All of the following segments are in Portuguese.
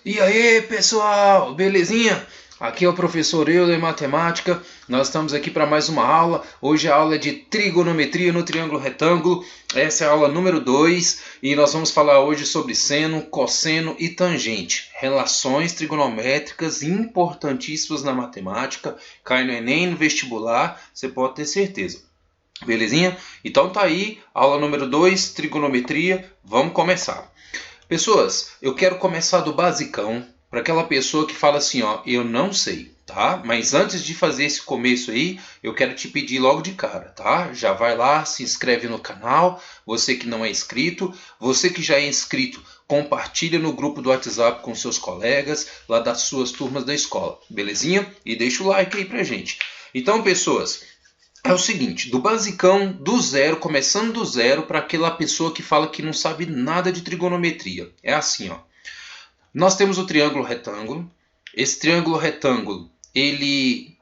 E aí, pessoal, belezinha? Aqui é o professor Euler Matemática. Nós estamos aqui para mais uma aula. Hoje a aula é de trigonometria no triângulo retângulo. Essa é a aula número 2 e nós vamos falar hoje sobre seno, cosseno e tangente. Relações trigonométricas importantíssimas na matemática. Cai no Enem, no vestibular, você pode ter certeza. Belezinha? Então tá aí, aula número 2, trigonometria. Vamos começar. Pessoas, eu quero começar do basicão, para aquela pessoa que fala assim, ó, eu não sei, tá? Mas antes de fazer esse começo aí, eu quero te pedir logo de cara, tá? Já vai lá, se inscreve no canal, você que não é inscrito, você que já é inscrito, compartilha no grupo do WhatsApp com seus colegas, lá das suas turmas da escola, belezinha? E deixa o like aí pra gente. Então, pessoas, é o seguinte, do basicão, do zero, começando do zero, para aquela pessoa que fala que não sabe nada de trigonometria. É assim, ó. Nós temos o triângulo retângulo. Esse triângulo retângulo, ele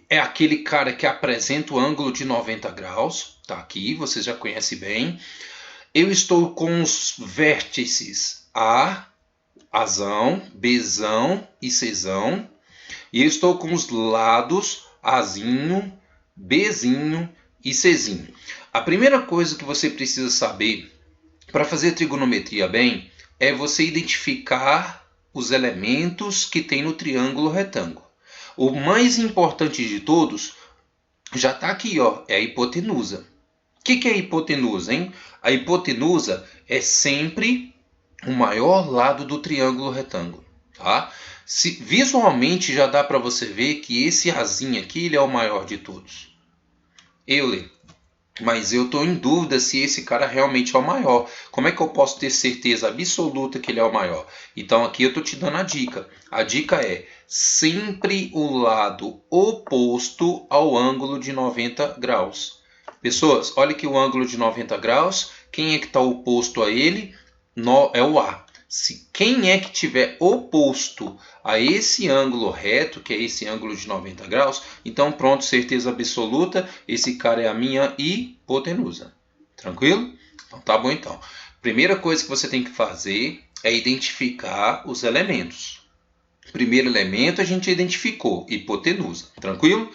é aquele cara que apresenta o ângulo de 90 graus. Tá aqui, você já conhece bem. Eu estou com os vértices A, Azão, Bzão e Czão. E eu estou com os lados Azinho, Bzinho e Czinho. A primeira coisa que você precisa saber para fazer trigonometria bem é você identificar os elementos que tem no triângulo retângulo. O mais importante de todos já está aqui, ó, é a hipotenusa. O que é a hipotenusa, hein? A hipotenusa é sempre o maior lado do triângulo retângulo, tá? Visualmente já dá para você ver que esse Azinho aqui ele é o maior de todos. Euler, mas eu estou em dúvida se esse cara realmente é o maior. Como é que eu posso ter certeza absoluta que ele é o maior? Então aqui eu estou te dando a dica. A dica é sempre o lado oposto ao ângulo de 90 graus. Pessoas, olha aqui o ângulo de 90 graus. Quem é que está oposto a ele? É o A. Quem é que tiver oposto a esse ângulo reto, que é esse ângulo de 90 graus, então pronto, certeza absoluta, esse cara é a minha hipotenusa. Tranquilo? Então tá bom então. Primeira coisa que você tem que fazer é identificar os elementos. Primeiro elemento a gente identificou, hipotenusa. Tranquilo?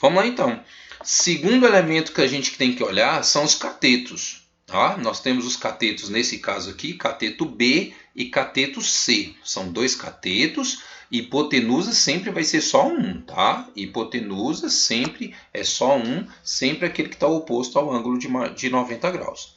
Vamos lá então. Segundo elemento que a gente tem que olhar são os catetos. Tá? Nós temos os catetos, nesse caso aqui, cateto B e cateto C. São dois catetos. Hipotenusa sempre vai ser só um, tá? Hipotenusa sempre é só um, sempre aquele que está oposto ao ângulo de 90 graus.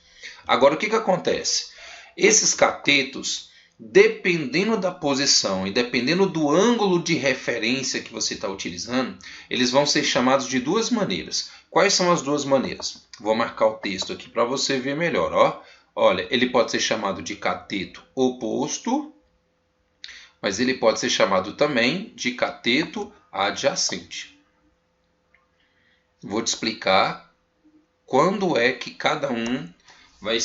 Agora, o que acontece? Esses catetos, dependendo da posição e dependendo do ângulo de referência que você está utilizando, eles vão ser chamados de duas maneiras. Quais são as duas maneiras? Vou marcar o texto aqui para você ver melhor. Ó. Olha, ele pode ser chamado de cateto oposto, mas ele pode ser chamado também de cateto adjacente. Vou te explicar quando é que cada um vai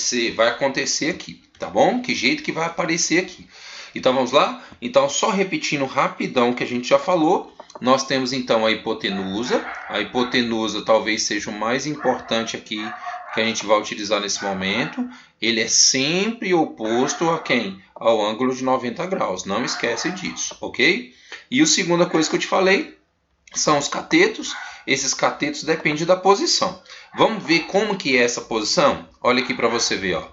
acontecer aqui, tá bom? Que jeito que vai aparecer aqui. Então vamos lá? Então só repetindo rapidão o que a gente já falou, nós temos então a hipotenusa. A hipotenusa talvez seja o mais importante aqui que a gente vai utilizar nesse momento. Ele é sempre oposto a quem? Ao ângulo de 90 graus. Não esquece disso, ok? E a segunda coisa que eu te falei são os catetos. Esses catetos dependem da posição. Vamos ver como que é essa posição? Olha aqui para você ver, ó.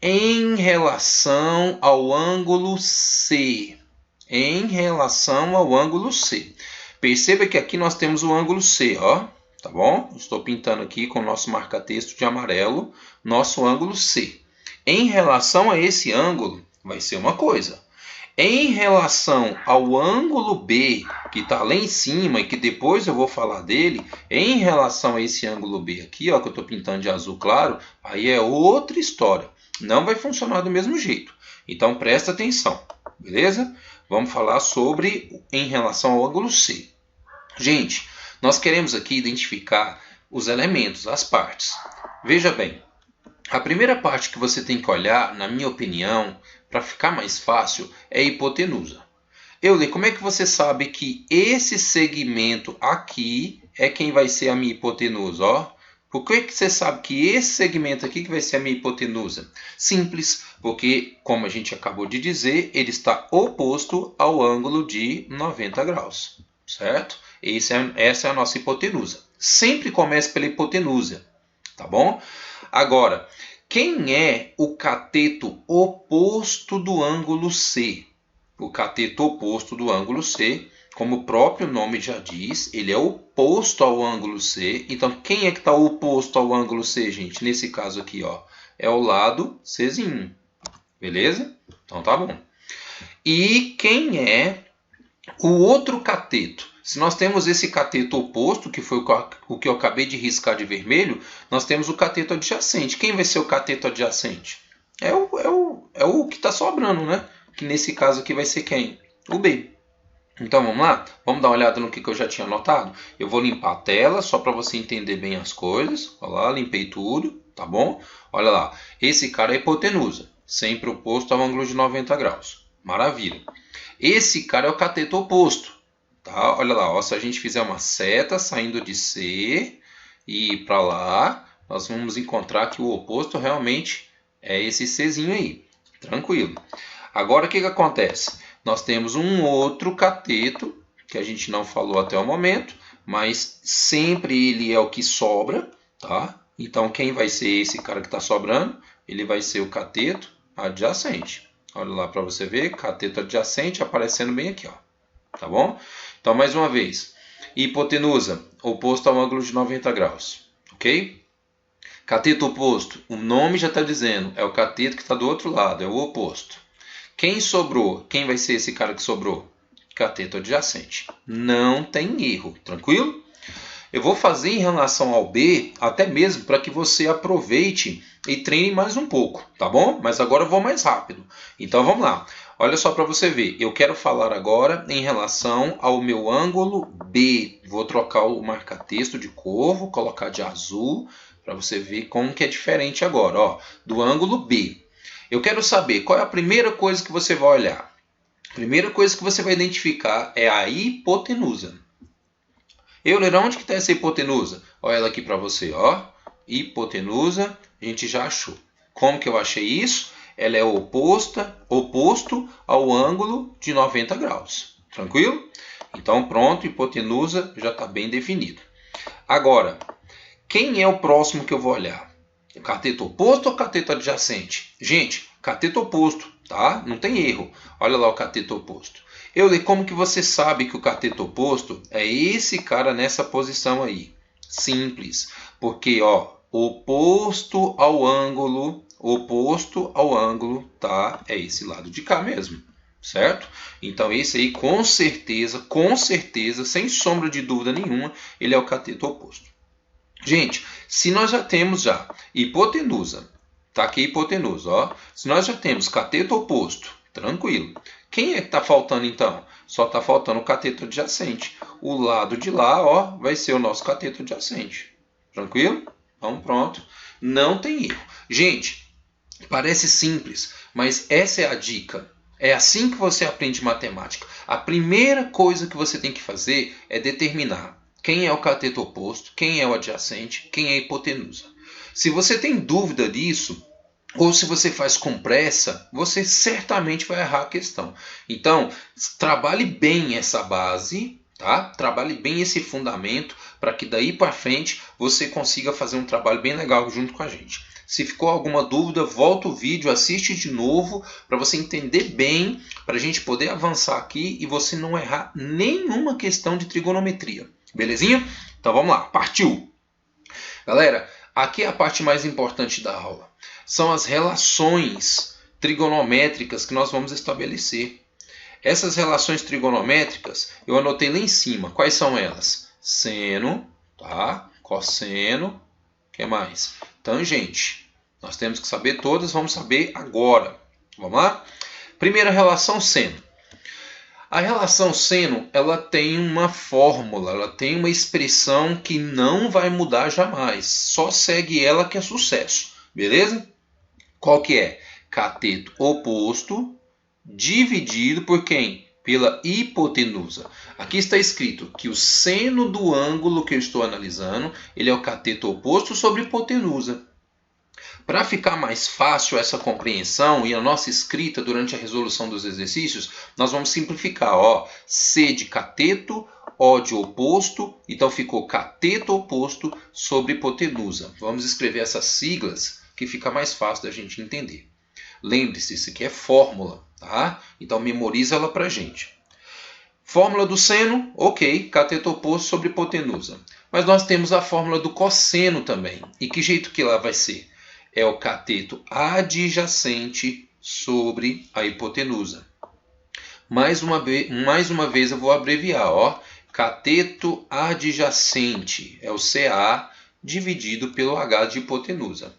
Em relação ao ângulo C. Em relação ao ângulo C. Perceba que aqui nós temos o ângulo C, ó. Tá bom? Estou pintando aqui com o nosso marca-texto de amarelo, nosso ângulo C. Em relação a esse ângulo, vai ser uma coisa. Em relação ao ângulo B, que está lá em cima e que depois eu vou falar dele, em relação a esse ângulo B aqui, ó, que eu estou pintando de azul claro, aí é outra história. Não vai funcionar do mesmo jeito. Então presta atenção, beleza? Vamos falar sobre em relação ao ângulo C. Gente, nós queremos aqui identificar os elementos, as partes. Veja bem, a primeira parte que você tem que olhar, na minha opinião, para ficar mais fácil, é a hipotenusa. Euler, como é que você sabe que esse segmento aqui é quem vai ser a minha hipotenusa? Ó? Por que você sabe que esse segmento aqui que vai ser a minha hipotenusa? Simples, porque, como a gente acabou de dizer, ele está oposto ao ângulo de 90 graus, certo? Essa é a nossa hipotenusa. Sempre começa pela hipotenusa, tá bom? Agora, quem é o cateto oposto do ângulo C? O cateto oposto do ângulo C, como o próprio nome já diz, ele é oposto ao ângulo C. Então, quem é que está oposto ao ângulo C, gente? Nesse caso aqui, ó, é o lado Czinho. Beleza? Então, tá bom. E quem é o outro cateto? Se nós temos esse cateto oposto, que foi o que eu acabei de riscar de vermelho, nós temos o cateto adjacente. Quem vai ser o cateto adjacente? É o que está sobrando, né? Que nesse caso aqui vai ser quem? O B. Então vamos lá? Vamos dar uma olhada no que eu já tinha anotado? Eu vou limpar a tela só para você entender bem as coisas. Olha lá, limpei tudo, tá bom? Olha lá, esse cara é a hipotenusa, sempre oposto ao ângulo de 90 graus. Maravilha. Esse cara é o cateto oposto. Tá? Olha lá, ó, se a gente fizer uma seta saindo de C e ir para lá, nós vamos encontrar que o oposto realmente é esse Czinho aí. Tranquilo. Agora o que acontece? Nós temos um outro cateto, que a gente não falou até o momento, mas sempre ele é o que sobra, tá? Então, quem vai ser esse cara que está sobrando? Ele vai ser o cateto adjacente. Olha lá para você ver, cateto adjacente aparecendo bem aqui, ó. Tá bom? Então, mais uma vez, hipotenusa, oposto ao ângulo de 90 graus, ok? Cateto oposto, o nome já está dizendo, é o cateto que está do outro lado, é o oposto. Quem sobrou? Quem vai ser esse cara que sobrou? Cateto adjacente. Não tem erro, tranquilo? Eu vou fazer em relação ao B, até mesmo para que você aproveite e treine mais um pouco, tá bom? Mas agora eu vou mais rápido. Então vamos lá. Olha só para você ver. Eu quero falar agora em relação ao meu ângulo B. Vou trocar o marca-texto de cor, vou colocar de azul, para você ver como que é diferente agora, ó, do ângulo B. Eu quero saber qual é a primeira coisa que você vai olhar. A primeira coisa que você vai identificar é a hipotenusa. Euler, onde que está essa hipotenusa? Olha ela aqui para você, ó. Hipotenusa, a gente já achou. Como que eu achei isso? Ela é oposto ao ângulo de 90 graus. Tranquilo? Então pronto, hipotenusa já está bem definido. Agora, quem é o próximo que eu vou olhar? O cateto oposto ou o cateto adjacente? Gente, cateto oposto, tá? Não tem erro. Olha lá o cateto oposto. Euler, como que você sabe que o cateto oposto é esse cara nessa posição aí? Simples, porque ó, oposto ao ângulo, tá? É esse lado de cá mesmo, certo? Então esse aí com certeza, sem sombra de dúvida nenhuma, ele é o cateto oposto. Gente, se nós já temos hipotenusa, tá aqui hipotenusa, ó. Se nós já temos cateto oposto, tranquilo. Quem é que está faltando então? Só está faltando o cateto adjacente. O lado de lá, ó, vai ser o nosso cateto adjacente. Tranquilo? Então pronto. Não tem erro. Gente, parece simples, mas essa é a dica. É assim que você aprende matemática. A primeira coisa que você tem que fazer é determinar quem é o cateto oposto, quem é o adjacente, quem é a hipotenusa. Se você tem dúvida disso, ou se você faz com pressa, você certamente vai errar a questão. Então, trabalhe bem essa base, tá? Trabalhe bem esse fundamento, para que daí para frente você consiga fazer um trabalho bem legal junto com a gente. Se ficou alguma dúvida, volta o vídeo, assiste de novo, para você entender bem, para a gente poder avançar aqui e você não errar nenhuma questão de trigonometria. Belezinha? Então vamos lá, partiu! Galera, aqui é a parte mais importante da aula. São as relações trigonométricas que nós vamos estabelecer. Essas relações trigonométricas eu anotei lá em cima. Quais são elas? Seno, tá? Cosseno, o que mais? Tangente. Nós temos que saber todas, vamos saber agora. Vamos lá? Primeira relação, seno. A relação seno, ela tem uma fórmula, ela tem uma expressão que não vai mudar jamais. Só segue ela que é sucesso. Beleza? Qual que é? Cateto oposto dividido por quem? pela hipotenusa. Aqui está escrito que o seno do ângulo que eu estou analisando, ele é o cateto oposto sobre hipotenusa. Para ficar mais fácil essa compreensão e a nossa escrita durante a resolução dos exercícios, nós vamos simplificar. Ó, C de cateto, O de oposto, então ficou cateto oposto sobre hipotenusa. Vamos escrever essas siglas que fica mais fácil da gente entender. Lembre-se, isso aqui é fórmula, tá? Então memoriza ela para a gente. Fórmula do seno, ok, cateto oposto sobre hipotenusa. Mas nós temos a fórmula do cosseno também. E que jeito que ela vai ser? É o cateto adjacente sobre a hipotenusa. Mais uma vez eu vou abreviar, ó. Cateto adjacente é o CA dividido pelo H de hipotenusa.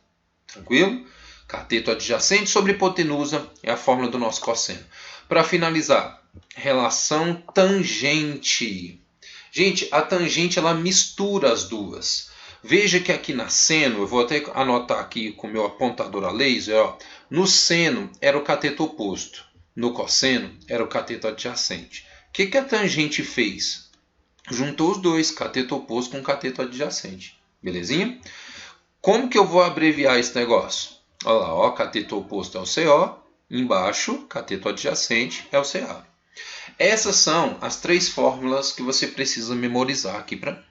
Tranquilo? Cateto adjacente sobre hipotenusa é a fórmula do nosso cosseno. Para finalizar, relação tangente. Gente, a tangente ela mistura as duas. Veja que aqui na seno, eu vou até anotar aqui com o meu apontador a laser, ó, no seno era o cateto oposto, no cosseno era o cateto adjacente. O que a tangente fez? Juntou os dois, cateto oposto com cateto adjacente. Belezinha? Como que eu vou abreviar esse negócio? Olha lá, ó, cateto oposto é o CO, embaixo, cateto adjacente é o CA. Essas são as 3 fórmulas que você precisa memorizar aqui para mim.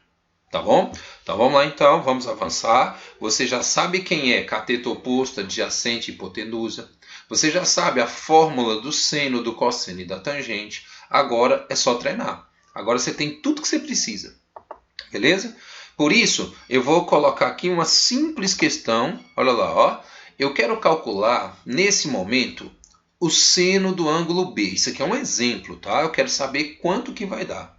Tá bom? Então vamos lá então, vamos avançar. Você já sabe quem é cateto oposto, adjacente e hipotenusa. Você já sabe a fórmula do seno, do cosseno e da tangente. Agora é só treinar. Agora você tem tudo que você precisa. Beleza? Por isso, eu vou colocar aqui uma simples questão. Olha lá, ó. Eu quero calcular, nesse momento, o seno do ângulo B. Isso aqui é um exemplo, tá? Eu quero saber quanto que vai dar.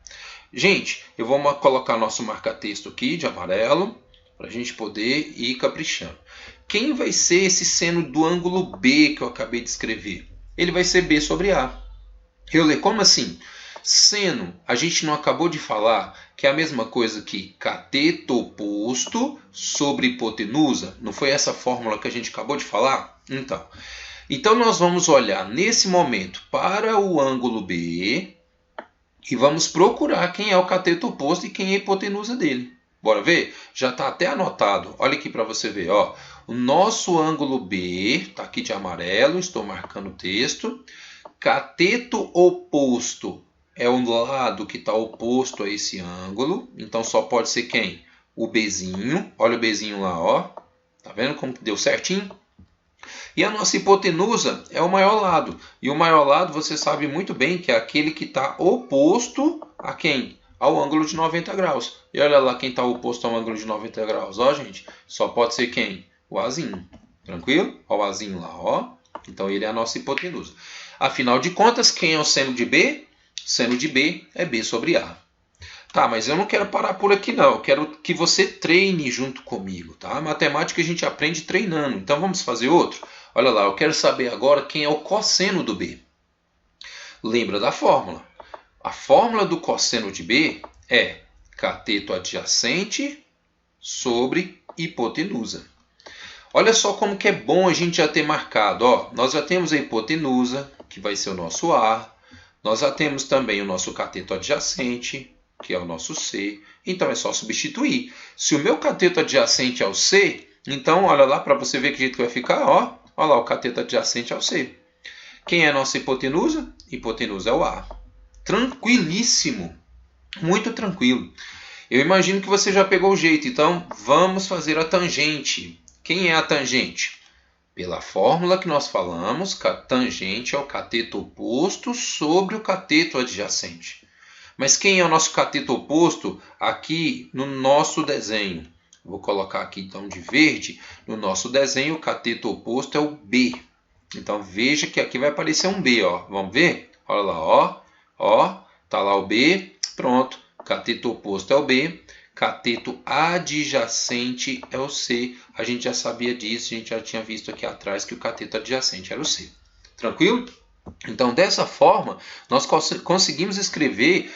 Gente, eu vou colocar nosso marca-texto aqui de amarelo, para a gente poder ir caprichando. Quem vai ser esse seno do ângulo B que eu acabei de escrever? Ele vai ser B sobre A. Eu leio, como assim? Seno, a gente não acabou de falar que é a mesma coisa que cateto oposto sobre hipotenusa? Não foi essa fórmula que a gente acabou de falar? Então nós vamos olhar nesse momento para o ângulo B e vamos procurar quem é o cateto oposto e quem é a hipotenusa dele. Bora ver? Já está até anotado. Olha aqui para você ver. Ó. O nosso ângulo B, está aqui de amarelo, estou marcando o texto. Cateto oposto é o lado que está oposto a esse ângulo. Então só pode ser quem? O Bzinho. Olha o Bzinho lá, ó. Tá vendo como deu certinho? E a nossa hipotenusa é o maior lado. E o maior lado você sabe muito bem que é aquele que está oposto a quem? Ao ângulo de 90 graus. E olha lá quem está oposto ao ângulo de 90 graus. Ó, gente, só pode ser quem? O Azinho. Tranquilo? Ó, o Azinho lá, ó. Então ele é a nossa hipotenusa. Afinal de contas, quem é o seno de B? O seno de B é B sobre A. Tá, mas eu não quero parar por aqui não. Eu quero que você treine junto comigo, tá? A matemática a gente aprende treinando. Então vamos fazer outro? Olha lá, eu quero saber agora quem é o cosseno do B. Lembra da fórmula? A fórmula do cosseno de B é cateto adjacente sobre hipotenusa. Olha só como que é bom a gente já ter marcado. Ó, nós já temos a hipotenusa, que vai ser o nosso A. Nós já temos também o nosso cateto adjacente, que é o nosso C. Então é só substituir. Se o meu cateto adjacente é o C, então olha lá para você ver que jeito que vai ficar. Ó, olha lá, o cateto adjacente é o C. Quem é a nossa hipotenusa? Hipotenusa é o A. Tranquilíssimo. Muito tranquilo. Eu imagino que você já pegou o jeito. Então vamos fazer a tangente. Quem é a tangente? Pela fórmula que nós falamos, a tangente é o cateto oposto sobre o cateto adjacente. Mas quem é o nosso cateto oposto aqui no nosso desenho? Vou colocar aqui então de verde. No nosso desenho, o cateto oposto é o B. Então veja que aqui vai aparecer um B. Ó. Vamos ver? Olha lá, ó. Ó, tá lá o B. Pronto. Cateto oposto é o B. Cateto adjacente é o C. A gente já sabia disso, a gente já tinha visto aqui atrás que o cateto adjacente era o C. Tranquilo? Então, dessa forma, nós conseguimos escrever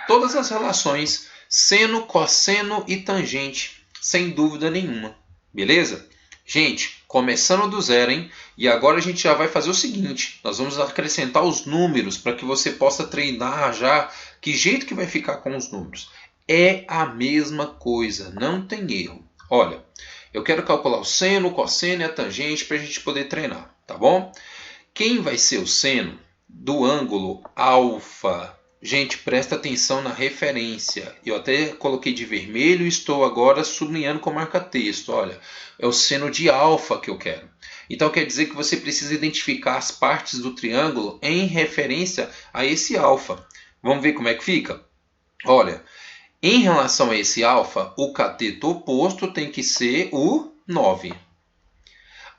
todas as relações seno, cosseno e tangente, sem dúvida nenhuma. Beleza? Gente, começando do zero, hein? E agora a gente já vai fazer o seguinte. Nós vamos acrescentar os números para que você possa treinar já que jeito que vai ficar com os números. É a mesma coisa, não tem erro. Olha, eu quero calcular o seno, o cosseno e a tangente para a gente poder treinar, tá bom? Quem vai ser o seno do ângulo alfa? Gente, presta atenção na referência. Eu até coloquei de vermelho e estou agora sublinhando com marca-texto. Olha, é o seno de alfa que eu quero. Então quer dizer que você precisa identificar as partes do triângulo em referência a esse alfa. Vamos ver como é que fica? Olha, em relação a esse alfa, o cateto oposto tem que ser o 9.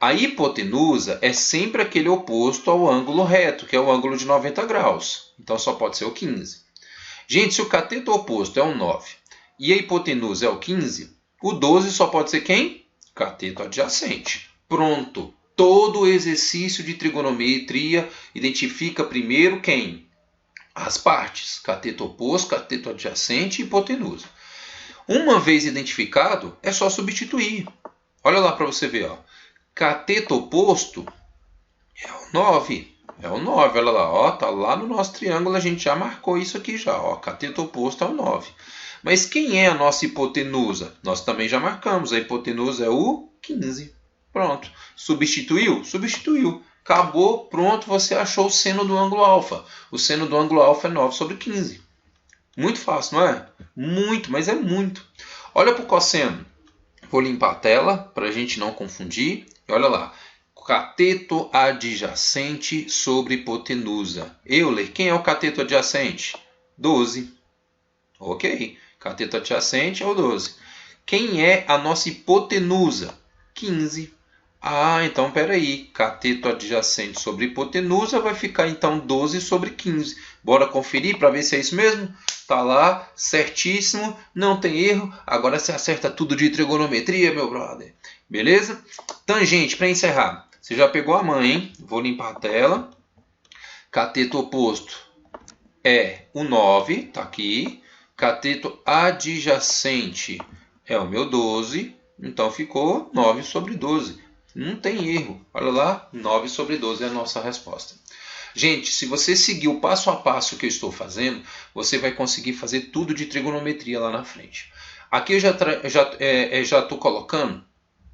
A hipotenusa é sempre aquele oposto ao ângulo reto, que é o ângulo de 90 graus. Então só pode ser o 15. Gente, se o cateto oposto é o 9 e a hipotenusa é o 15, o 12 só pode ser quem? Cateto adjacente. Pronto. Todo o exercício de trigonometria identifica primeiro quem? As partes. Cateto oposto, cateto adjacente e hipotenusa. Uma vez identificado, é só substituir. Olha lá para você ver. Ó. Cateto oposto é o 9. É o 9, olha lá, ó, tá lá no nosso triângulo, a gente já marcou isso aqui já, ó, cateto oposto é o 9. Mas quem é a nossa hipotenusa? Nós também já marcamos, a hipotenusa é o 15. Pronto. Substituiu? Substituiu. Acabou, pronto, você achou o seno do ângulo alfa. O seno do ângulo alfa é 9 sobre 15. Muito fácil, não é? Muito, mas é muito. Olha para o cosseno. Vou limpar a tela para a gente não confundir. E olha lá. Cateto adjacente sobre hipotenusa. Euler, quem é o cateto adjacente? 12. Ok. Cateto adjacente é o 12. Quem é a nossa hipotenusa? 15. Ah, então peraí. Cateto adjacente sobre hipotenusa vai ficar então 12 sobre 15. Bora conferir para ver se é isso mesmo? Tá lá, certíssimo, não tem erro. Agora você acerta tudo de trigonometria, meu brother. Beleza? Tangente, para encerrar. Você já pegou a mãe, hein? Vou limpar a tela. Cateto oposto é o 9, tá aqui. Cateto adjacente é o meu 12. Então ficou 9 sobre 12. Não tem erro. Olha lá, 9 sobre 12 é a nossa resposta. Gente, se você seguir o passo a passo que eu estou fazendo, você vai conseguir fazer tudo de trigonometria lá na frente. Aqui eu já estou colocando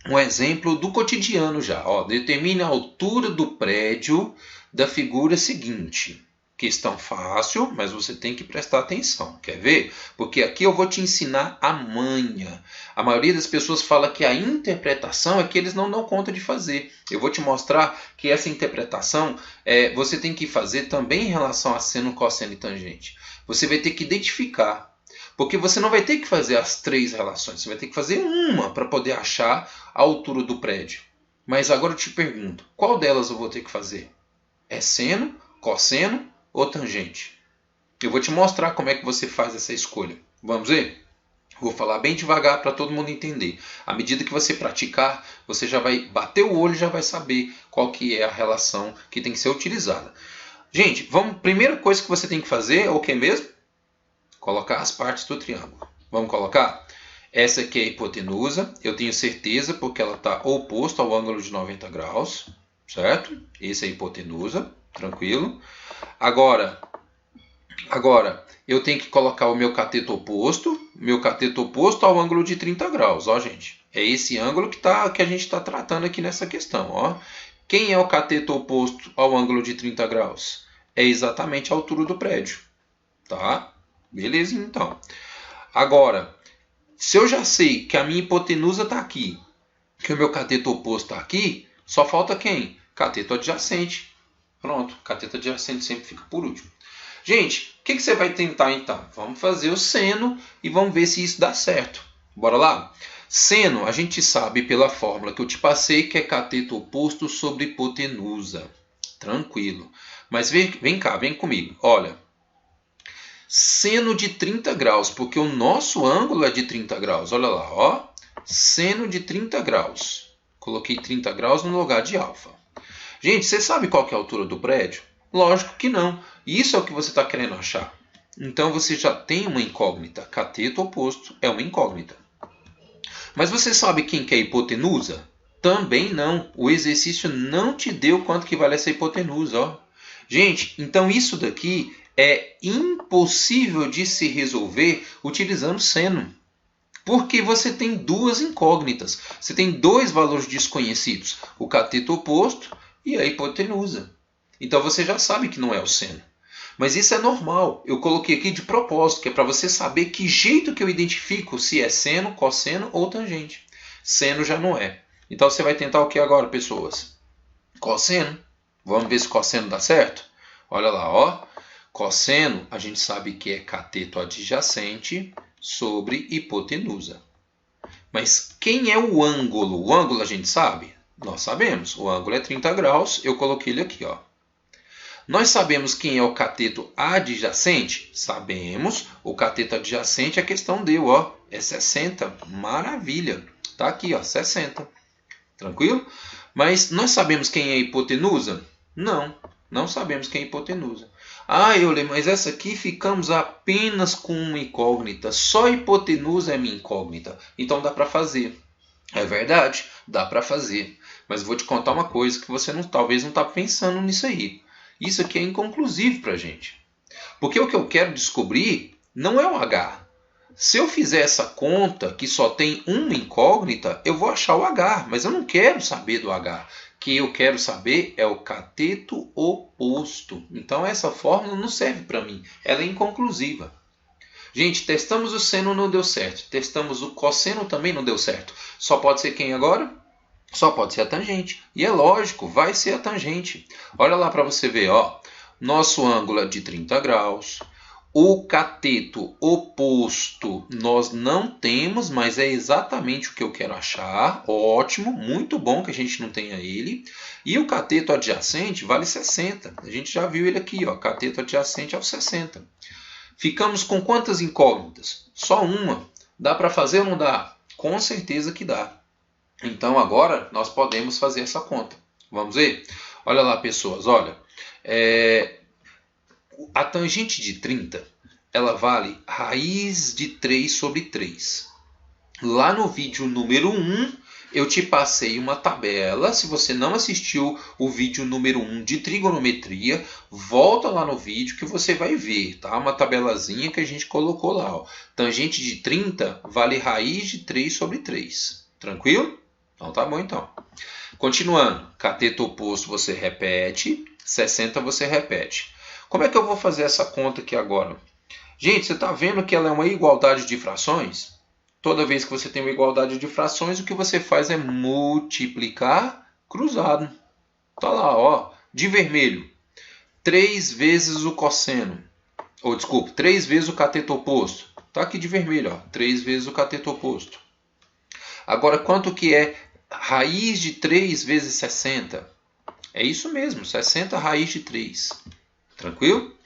um exemplo do cotidiano já. Ó, determine a altura do prédio da figura seguinte. Questão fácil, mas você tem que prestar atenção. Quer ver? Porque aqui eu vou te ensinar a manha. A maioria das pessoas fala que a interpretação é que eles não dão conta de fazer. Eu vou te mostrar que essa interpretação você tem que fazer também em relação a seno, cosseno e tangente. Você vai ter que identificar. Porque você não vai ter que fazer as três relações. Você vai ter que fazer uma para poder achar a altura do prédio. Mas agora eu te pergunto, qual delas eu vou ter que fazer? É seno, cosseno ou tangente? Eu vou te mostrar como é que você faz essa escolha. Vamos ver? Vou falar bem devagar para todo mundo entender. À medida que você praticar, você já vai bater o olho e já vai saber qual que é a relação que tem que ser utilizada. Gente, primeira coisa que você tem que fazer é o que mesmo? Colocar as partes do triângulo. Vamos colocar? Essa aqui é a hipotenusa. Eu tenho certeza porque ela está oposta ao ângulo de 90 graus. Certo? Essa é a hipotenusa. Tranquilo. Agora, eu tenho que colocar o meu cateto oposto. Meu cateto oposto ao ângulo de 30 graus. Ó, gente. É esse ângulo que a gente está tratando aqui nessa questão. Ó. Quem é o cateto oposto ao ângulo de 30 graus? É exatamente a altura do prédio. Tá? Beleza, então. Agora, se eu já sei que a minha hipotenusa está aqui, que o meu cateto oposto está aqui, só falta quem? Cateto adjacente. Pronto, cateto adjacente sempre fica por último. Gente, o que você vai tentar então? Vamos fazer o seno e vamos ver se isso dá certo. Bora lá? Seno, a gente sabe pela fórmula que eu te passei que é cateto oposto sobre hipotenusa. Tranquilo. Mas vem cá, vem comigo. Olha. Seno de 30 graus, porque o nosso ângulo é de 30 graus. Olha lá, ó. Seno de 30 graus. Coloquei 30 graus no lugar de alfa. Gente, você sabe qual que é a altura do prédio? Lógico que não. Isso é o que você está querendo achar. Então você já tem uma incógnita. Cateto oposto é uma incógnita. Mas você sabe quem que é a hipotenusa? Também não. O exercício não te deu quanto que vale essa hipotenusa, ó. Gente, então isso daqui é impossível de se resolver utilizando seno. Porque você tem duas incógnitas. Você tem dois valores desconhecidos. O cateto oposto e a hipotenusa. Então você já sabe que não é o seno. Mas isso é normal. Eu coloquei aqui de propósito, que é para você saber que jeito que eu identifico se é seno, cosseno ou tangente. Seno já não é. Então você vai tentar o que agora, pessoas? Cosseno. Vamos ver se cosseno dá certo? Olha lá, ó. Cosseno, a gente sabe que é cateto adjacente sobre hipotenusa. Mas quem é o ângulo? O ângulo a gente sabe? Nós sabemos. O ângulo é 30 graus. Eu coloquei ele aqui, ó. Nós sabemos quem é o cateto adjacente? Sabemos. O cateto adjacente, a questão deu, ó. É 60. Maravilha. Tá aqui, ó, 60. Tranquilo? Mas nós sabemos quem é a hipotenusa? Não, não sabemos quem é a hipotenusa. Ah, Euler, mas essa aqui ficamos apenas com uma incógnita. Só a hipotenusa é minha incógnita. Então dá para fazer. É verdade, dá para fazer. Mas vou te contar uma coisa que você talvez não está pensando nisso aí. Isso aqui é inconclusivo para a gente. Porque o que eu quero descobrir não é o H. Se eu fizer essa conta que só tem uma incógnita, eu vou achar o H, mas eu não quero saber do H. O que eu quero saber é o cateto oposto. Então essa fórmula não serve para mim, ela é inconclusiva. Gente, testamos o seno, não deu certo. Testamos o cosseno, também não deu certo. Só pode ser quem agora? Só pode ser a tangente. E é lógico, vai ser a tangente. Olha lá para você ver, ó. Nosso ângulo é de 30 graus. O cateto oposto nós não temos, mas é exatamente o que eu quero achar. Ótimo, muito bom que a gente não tenha ele. E o cateto adjacente vale 60. A gente já viu ele aqui, ó. Cateto adjacente é o 60. Ficamos com quantas incógnitas? Só uma. Dá para fazer ou não dá? Com certeza que dá. Então agora nós podemos fazer essa conta. Vamos ver? Olha lá, pessoas, olha. A tangente de 30, ela vale raiz de 3 sobre 3. Lá no vídeo número 1, eu te passei uma tabela. Se você não assistiu o vídeo número 1 de trigonometria, volta lá no vídeo que você vai ver, tá? Uma tabelazinha que a gente colocou lá, ó. Tangente de 30 vale raiz de 3 sobre 3. Tranquilo? Então tá bom então. Continuando, cateto oposto você repete, 60 você repete. Como é que eu vou fazer essa conta aqui agora? Gente, você está vendo que ela é uma igualdade de frações? Toda vez que você tem uma igualdade de frações, o que você faz é multiplicar cruzado. Tá lá, ó, de vermelho. 3 vezes o cosseno. Ou, desculpa, 3 vezes o cateto oposto. Tá aqui de vermelho, ó, 3 vezes o cateto oposto. Agora, quanto que é raiz de 3 vezes 60? É isso mesmo, 60 raiz de 3. Tranquilo?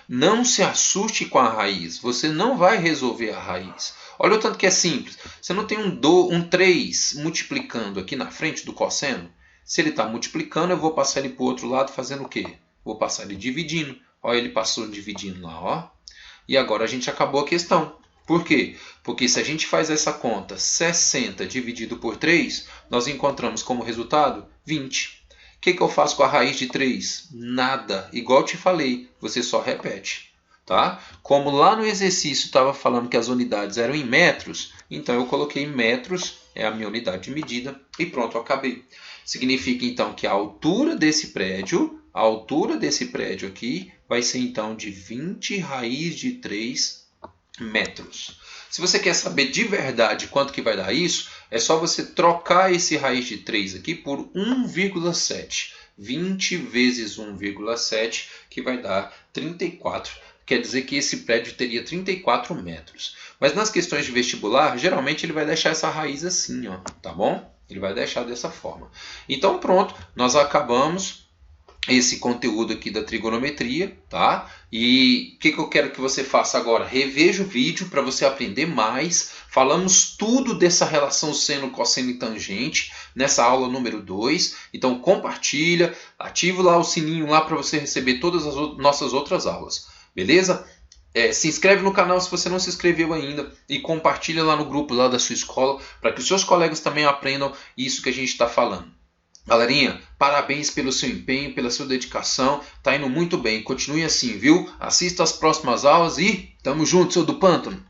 Não se assuste com a raiz. Você não vai resolver a raiz. Olha o tanto que é simples. Você não tem um 3 multiplicando aqui na frente do cosseno? Se ele está multiplicando, eu vou passar ele para o outro lado fazendo o quê? Vou passar ele dividindo. Olha, ele passou dividindo lá, ó. E agora a gente acabou a questão. Por quê? Porque se a gente faz essa conta 60 dividido por 3, nós encontramos como resultado 20. O que eu faço com a raiz de 3? Nada. Igual eu te falei, você só repete. Tá? Como lá no exercício estava falando que as unidades eram em metros, então eu coloquei metros, é a minha unidade de medida, e pronto, eu acabei. Significa então que a altura desse prédio aqui, vai ser então de 20 raiz de 3 metros. Se você quer saber de verdade quanto que vai dar isso, é só você trocar esse raiz de 3 aqui por 1,7. 20 vezes 1,7, que vai dar 34. Quer dizer que esse prédio teria 34 metros. Mas nas questões de vestibular, geralmente ele vai deixar essa raiz assim, ó, tá bom? Ele vai deixar dessa forma. Então pronto, nós acabamos esse conteúdo aqui da trigonometria, tá? E o que eu quero que você faça agora? Reveja o vídeo para você aprender mais. Falamos tudo dessa relação seno, cosseno e tangente nessa aula número 2. Então compartilha, ativa lá o sininho lá para você receber todas as nossas outras aulas. Beleza? Se inscreve no canal se você não se inscreveu ainda e compartilha lá no grupo lá da sua escola para que os seus colegas também aprendam isso que a gente está falando. Galerinha, parabéns pelo seu empenho, pela sua dedicação, tá indo muito bem, continue assim, viu? Assista as próximas aulas e tamo junto, seu do Pântano!